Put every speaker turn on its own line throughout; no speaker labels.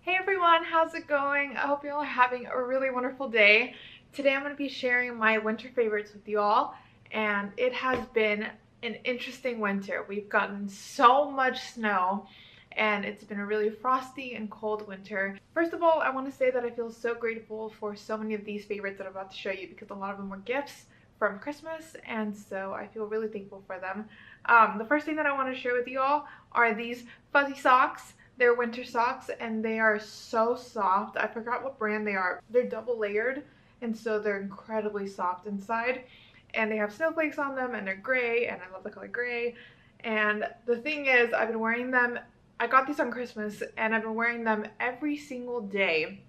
Hey everyone, how's it going? I hope you all are having a really wonderful day. Today I'm going to be sharing my winter favorites with you all, and it has been an interesting winter. We've gotten so much snow, and it's been a really frosty and cold winter. First of all, I want to say that I feel so grateful for so many of these favorites that I'm about to show you because a lot of them were gifts from Christmas, and so I feel really thankful for them. The first thing that I want to share with you all are these fuzzy socks. They're winter socks and they are so soft. I forgot what brand they are. They're double layered and so they're incredibly soft inside. And they have snowflakes on them and they're gray and I love the color gray. And the thing is, I've been wearing them. I got these on Christmas and I've been wearing them every single day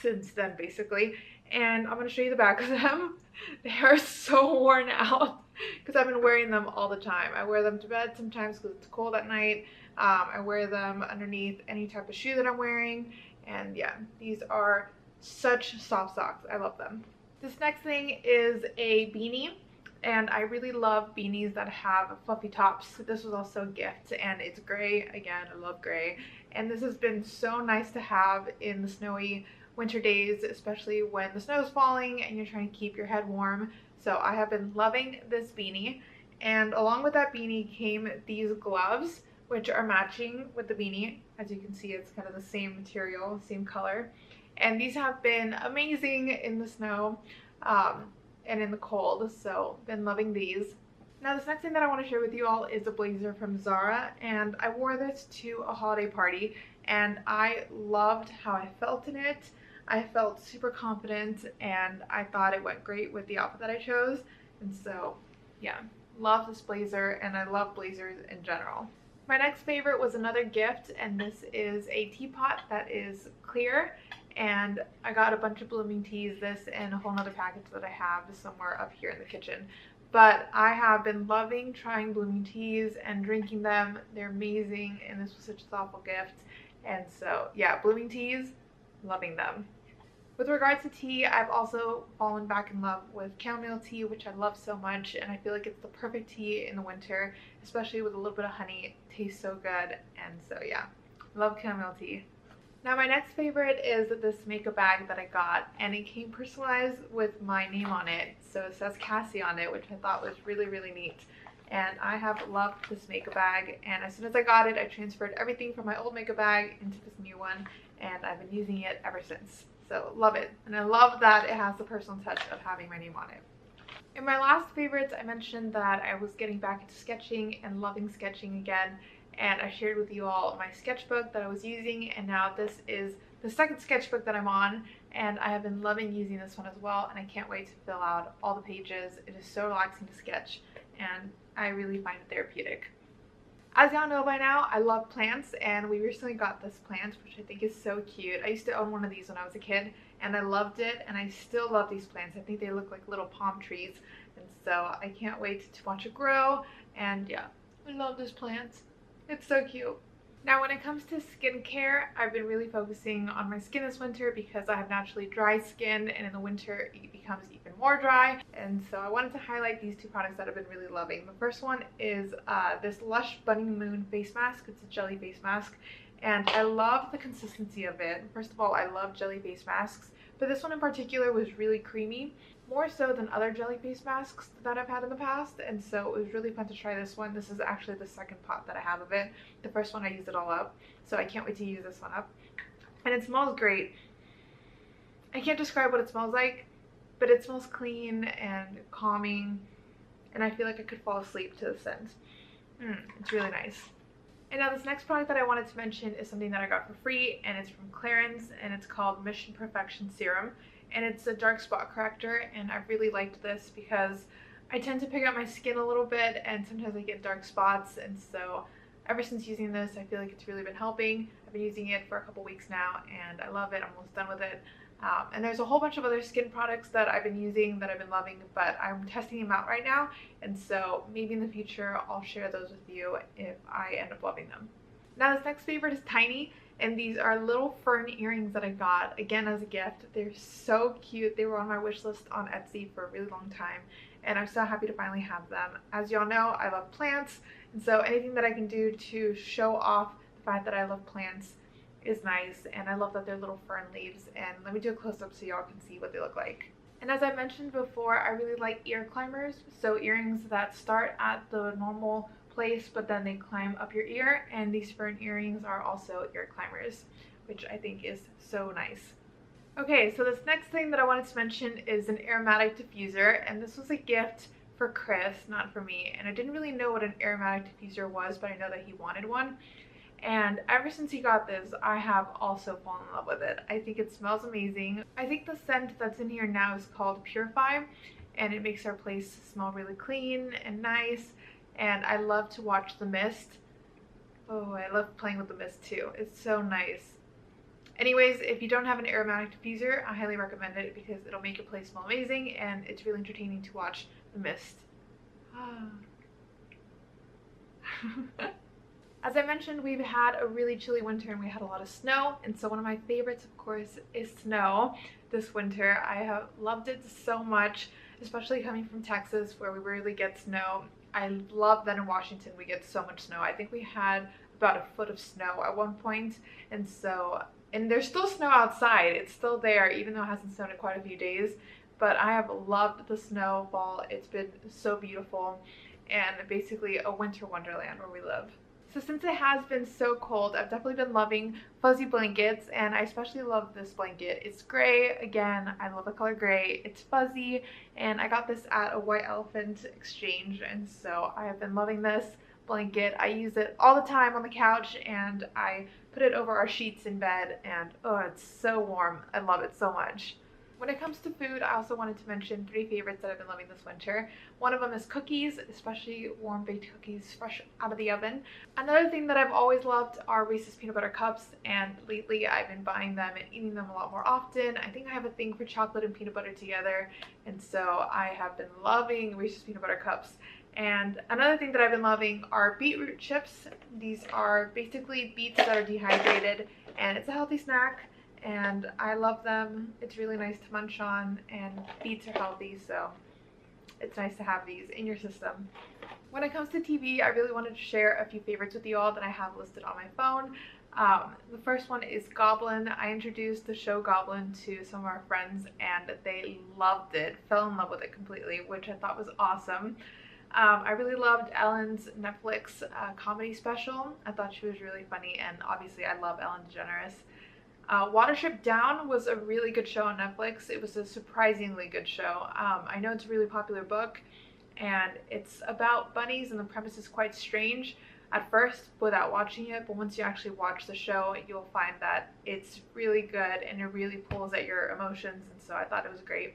since then basically. And I'm going to show you the back of them. They are so worn out because I've been wearing them all the time. I wear them to bed sometimes because it's cold at night. I wear them underneath any type of shoe that I'm wearing, and yeah, these are such soft socks. I love them. This next thing is a beanie, and I really love beanies that have fluffy tops. This was also a gift, and it's gray. Again, I love gray, and this has been so nice to have in the snowy winter days, especially when the snow is falling and you're trying to keep your head warm. So I have been loving this beanie, and along with that beanie came these gloves, which are matching with the beanie. As you can see, it's kind of the same material, same color. And these have been amazing in the snow and in the cold, so been loving these. Now this next thing that I want to share with you all is a blazer from Zara, and I wore this to a holiday party and I loved how I felt in it. I felt super confident and I thought it went great with the outfit that I chose. And so yeah, love this blazer and I love blazers in general. My next favorite was another gift, and this is a teapot that is clear, and I got a bunch of blooming teas, this and a whole nother package that I have somewhere up here in the kitchen. But I have been loving trying blooming teas and drinking them. They're amazing, and this was such a thoughtful gift. And so yeah, blooming teas, loving them. With regards to tea, I've also fallen back in love with chamomile tea, which I love so much, and I feel like it's the perfect tea in the winter, especially with a little bit of honey. It tastes so good, and so yeah, love chamomile tea. Now my next favorite is this makeup bag that I got, and it came personalized with my name on it, so it says Cassie on it, which I thought was really, really neat. And I have loved this makeup bag, and as soon as I got it, I transferred everything from my old makeup bag into this new one, and I've been using it ever since. So love it, and I love that it has the personal touch of having my name on it. In my last favorites, I mentioned that I was getting back into sketching and loving sketching again, and I shared with you all my sketchbook that I was using, and now this is the second sketchbook that I'm on, and I have been loving using this one as well, and I can't wait to fill out all the pages. It is so relaxing to sketch, and I really find it therapeutic. As y'all know by now, I love plants, and we recently got this plant, which I think is so cute. I used to own one of these when I was a kid, and I loved it, and I still love these plants. I think they look like little palm trees, and so I can't wait to watch it grow, and yeah, I love this plant. It's so cute. Now when it comes to skincare, I've been really focusing on my skin this winter because I have naturally dry skin, and in the winter it becomes even more dry, and so I wanted to highlight these two products that I've been really loving. The first one is this Lush Bunny Moon face mask. It's a jelly face mask, and I love the consistency of it. First of all, I love jelly face masks, but this one in particular was really creamy, more so than other jelly face masks that I've had in the past, and so it was really fun to try this one. This is actually the second pot that I have of it. The first one I used it all up, so I can't wait to use this one up. And it smells great. I can't describe what it smells like, but it smells clean and calming, and I feel like I could fall asleep to the scent. It's really nice. And now this next product that I wanted to mention is something that I got for free, and it's from Clarins, and it's called Mission Perfection Serum. And it's a dark spot corrector, and I really liked this because I tend to pick up my skin a little bit and sometimes I get dark spots, and so ever since using this I feel like it's really been helping. I've been using it for a couple weeks now and I love it. I'm almost done with it. And there's a whole bunch of other skin products that I've been using that I've been loving, but I'm testing them out right now, and so maybe in the future I'll share those with you if I end up loving them. Now this next favorite is tiny, and these are little fern earrings that I got again as a gift. They're so cute. They were on my wish list on Etsy for a really long time, and I'm so happy to finally have them. As y'all know, I love plants, and so anything that I can do to show off the fact that I love plants is nice, and I love that they're little fern leaves. And let me do a close-up so y'all can see what they look like. And as I mentioned before, I really like ear climbers, so earrings that start at the normal place but then they climb up your ear, and these fern earrings are also ear climbers, which I think is so nice. Okay, so this next thing that I wanted to mention is an aromatic diffuser, and this was a gift for Chris, not for me, and I didn't really know what an aromatic diffuser was, but I know that he wanted one. And ever since he got this, I have also fallen in love with it. I think it smells amazing. I think the scent that's in here now is called Purify, and it makes our place smell really clean and nice. And I love to watch the mist. Oh, I love playing with the mist too. It's so nice. Anyways, if you don't have an aromatic diffuser, I highly recommend it because it'll make your place smell amazing, and it's really entertaining to watch the mist. As I mentioned, we've had a really chilly winter and we had a lot of snow, and so one of my favorites, of course, is snow this winter. I have loved it so much, especially coming from Texas where we rarely get snow. I love that in Washington we get so much snow. I think we had about a foot of snow at one point, and there's still snow outside. It's still there, even though it hasn't snowed in quite a few days. But I have loved the snowfall. It's been so beautiful, and basically a winter wonderland where we live. So since it has been so cold, I've definitely been loving fuzzy blankets, and I especially love this blanket. It's gray. Again, I love the color gray. It's fuzzy, and I got this at a White Elephant exchange, and so I have been loving this blanket. I use it all the time on the couch, and I put it over our sheets in bed, and oh, it's so warm. I love it so much. When it comes to food, I also wanted to mention 3 favorites that I've been loving this winter. One of them is cookies, especially warm baked cookies fresh out of the oven. Another thing that I've always loved are Reese's peanut butter cups, and lately I've been buying them and eating them a lot more often. I think I have a thing for chocolate and peanut butter together, and so I have been loving Reese's peanut butter cups. And another thing that I've been loving are beetroot chips. These are basically beets that are dehydrated, and it's a healthy snack, and I love them. It's really nice to munch on, and beets are healthy, so it's nice to have these in your system. When it comes to TV, I really wanted to share a few favorites with you all that I have listed on my phone. The first one is Goblin. I introduced the show Goblin to some of our friends, and they loved it, fell in love with it completely, which I thought was awesome. I really loved Ellen's Netflix comedy special. I thought she was really funny, and obviously I love Ellen DeGeneres. Watership Down was a really good show on Netflix. It was a surprisingly good show. I know it's a really popular book, and it's about bunnies, and the premise is quite strange at first without watching it, but once you actually watch the show, you'll find that it's really good and it really pulls at your emotions, and so I thought it was great.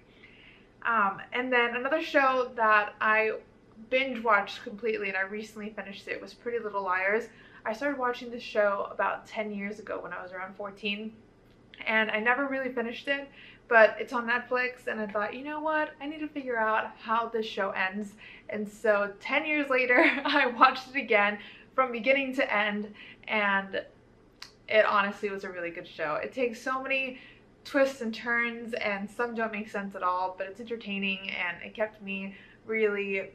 And then another show that I binge watched completely, and I recently finished it, was Pretty Little Liars. I started watching this show about 10 years ago when I was around 14, and I never really finished it, but it's on Netflix, and I thought, you know what, I need to figure out how this show ends. And so 10 years later I watched it again from beginning to end, and it honestly was a really good show. It takes so many twists and turns, and some don't make sense at all, but it's entertaining, and it kept me really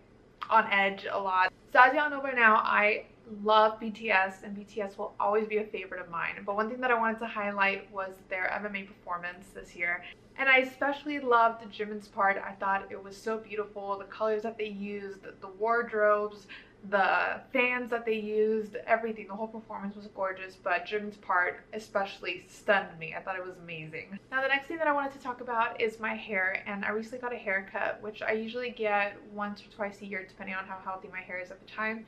on edge a lot. So as y'all know by now, I love BTS, and BTS will always be a favorite of mine. But one thing that I wanted to highlight was their MMA performance this year. And I especially loved Jimin's part. I thought it was so beautiful. The colors that they used, the wardrobes, the fans that they used, everything. The whole performance was gorgeous, but Jimin's part especially stunned me. I thought it was amazing. Now the next thing that I wanted to talk about is my hair, and I recently got a haircut, which I usually get once or twice a year depending on how healthy my hair is at the time.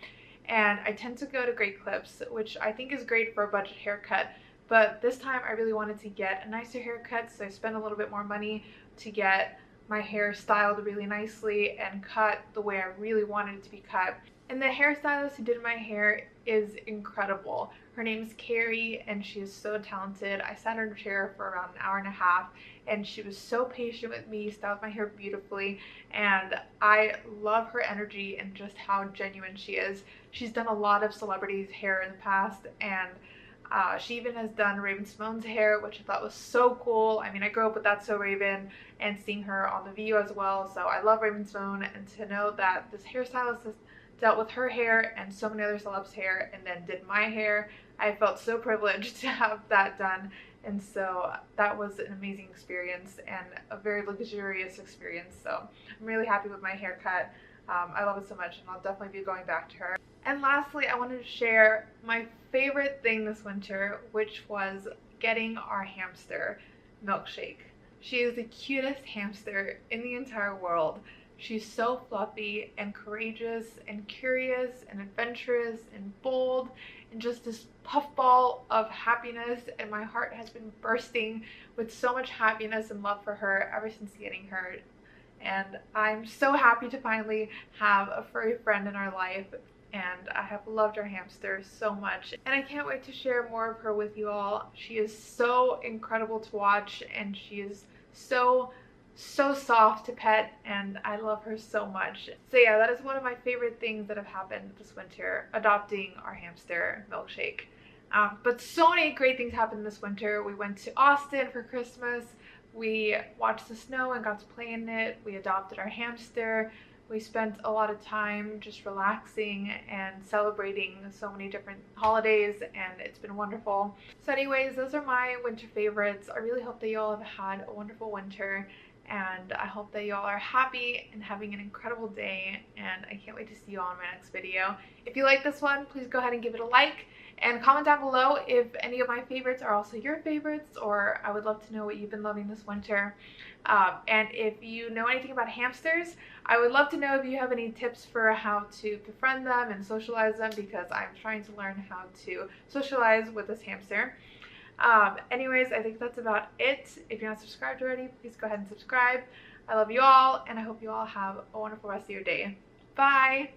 And I tend to go to Great Clips, which I think is great for a budget haircut, but this time I really wanted to get a nicer haircut, so I spent a little bit more money to get my hair styled really nicely and cut the way I really wanted it to be cut. And the hairstylist who did my hair is incredible. Her name is Carrie, and she is so talented. I sat in her chair for around an hour and a half, and she was so patient with me, styled my hair beautifully, and I love her energy and just how genuine she is. She's done a lot of celebrities' hair in the past, and she even has done Raven-Symoné's hair, which I thought was so cool. I mean, I grew up with That's So Raven and seeing her on The View as well, so I love Raven-Symoné, and to know that this hairstylist has dealt with her hair and so many other celebs' hair and then did my hair, I felt so privileged to have that done. And so that was an amazing experience and a very luxurious experience. So I'm really happy with my haircut. I love it so much, and I'll definitely be going back to her. And lastly, I wanted to share my favorite thing this winter, which was getting our hamster Milkshake. She is the cutest hamster in the entire world. She's so fluffy and courageous and curious and adventurous and bold and just this puffball of happiness, and my heart has been bursting with so much happiness and love for her ever since getting her. And I'm so happy to finally have a furry friend in our life, and I have loved our hamster so much, and I can't wait to share more of her with you all. She is so incredible to watch, and she is so soft to pet, and I love her so much. So yeah, that is one of my favorite things that have happened this winter, adopting our hamster Milkshake. But so many great things happened this winter. We went to Austin for Christmas. We watched the snow and got to play in it. We adopted our hamster. We spent a lot of time just relaxing and celebrating so many different holidays, and it's been wonderful. So anyways, those are my winter favorites. I really hope that you all have had a wonderful winter, and I hope that you all are happy and having an incredible day, and I can't wait to see you all in my next video. If you like this one, please go ahead and give it a like, and comment down below if any of my favorites are also your favorites, or I would love to know what you've been loving this winter. And if you know anything about hamsters, I would love to know if you have any tips for how to befriend them and socialize them, because I'm trying to learn how to socialize with this hamster. Anyways, I think that's about it. If you're not subscribed already, please go ahead and subscribe. I love you all, and I hope you all have a wonderful rest of your day. Bye!